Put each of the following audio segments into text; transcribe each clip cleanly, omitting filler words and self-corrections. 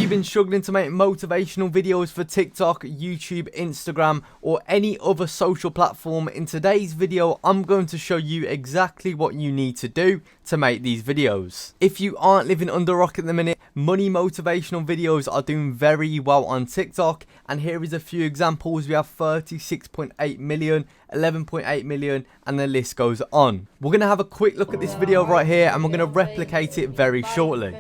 you been struggling to make motivational videos for TikTok, YouTube, Instagram, or any other social platform, in today's video I'm going to show you exactly what you need to do to make these videos. If you aren't living under a rock at the minute, money motivational videos are doing very well on TikTok, and here is a few examples. We have 36.8 million, 11.8 million, and the list goes on. We're going to have a quick look at this video right here, and we're going to replicate it very shortly.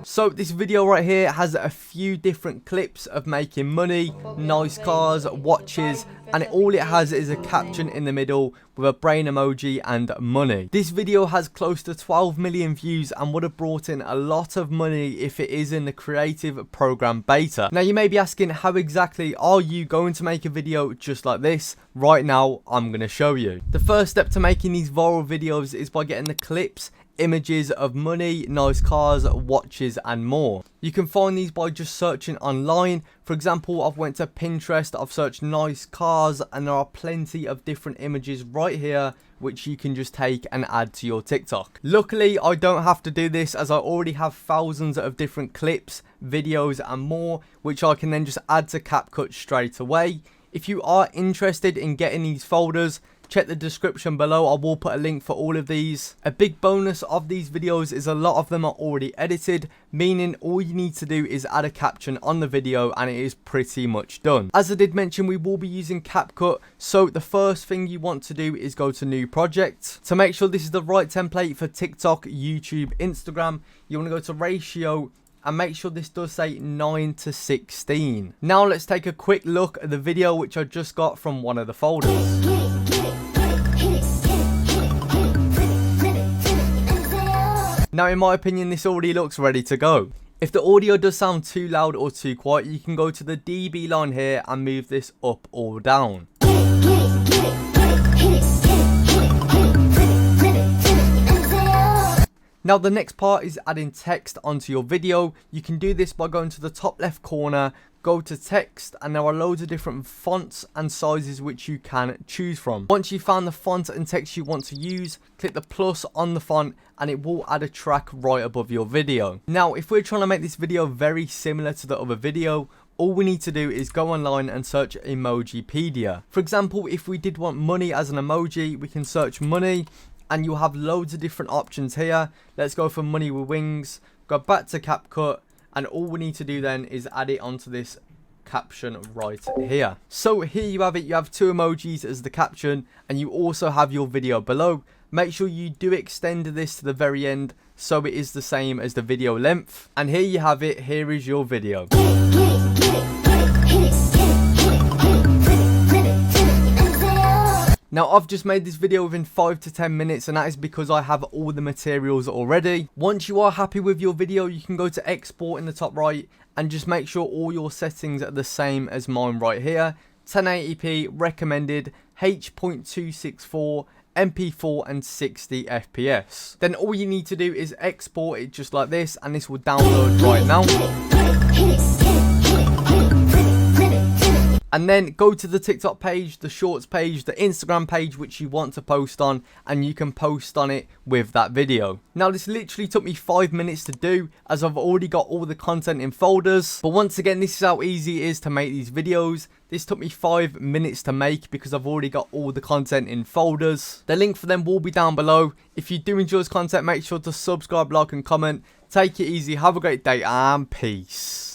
So this video right here has a few different clips of making money, nice cars, watches, and all it has is a caption in the middle with a brain emoji and money. This video has close to 12 million views and would have brought in a lot of money if it is in the creative program beta. Now you may be asking, how exactly are you going to make a video just like this? Right now I'm going to show you. The first step to making these viral videos is by getting the clips, images of money, nice cars, watches, and more. You can find these by just searching online. For example, I've went to Pinterest, I've searched nice cars, and there are plenty of different images right here which you can just take and add to your TikTok. Luckily, I don't have to do this, as I already have thousands of different clips, videos, and more, which I can then just add to Capcut straight away. If you are interested in getting these folders, check the description below. I will put a link for all of these. A big bonus of these videos is a lot of them are already edited, meaning all you need to do is add a caption on the video and it is pretty much done. As I did mention, we will be using Capcut, so the first thing you want to do is go to new project. To make sure this is the right template for TikTok, YouTube, Instagram, you want to go to ratio and make sure this does say 9:16. Now let's take a quick look at the video which I just got from one of the folders. Now in my opinion, this already looks ready to go. If the audio does sound too loud or too quiet, you can go to the dB line here and move this up or down. Now the next part is adding text onto your video. You can do this by going to the top left corner, go to text, and there are loads of different fonts and sizes which you can choose from. Once you've found the font and text you want to use, click the plus on the font and it will add a track right above your video. Now if we're trying to make this video very similar to the other video, all we need to do is go online and search Emojipedia. For example, if we did want money as an emoji, we can search money and you'll have loads of different options here. Let's go for money with wings, go back to Capcut, and all we need to do then is add it onto this caption right here. So here you have it. You have two emojis as the caption, and you also have your video below. Make sure you do extend this to the very end so it is the same as the video length. And here you have it. Here is your video. Now I've just made this video within 5 to 10 minutes, and that is because I have all the materials already. Once you are happy with your video, you can go to export in the top right and just make sure all your settings are the same as mine right here. 1080p recommended, H.264, MP4 and 60 FPS. Then all you need to do is export it just like this, and this will download right now. And then go to the TikTok page, the shorts page, the Instagram page which you want to post on, and you can post on it with that video. Now this literally took me 5 minutes to do, as I've already got all the content in folders. But once again, this is how easy it is to make these videos. This took me 5 minutes to make because I've already got all the content in folders. The link for them will be down below. If you do enjoy this content, make sure to subscribe, like and comment. Take it easy, have a great day, and peace.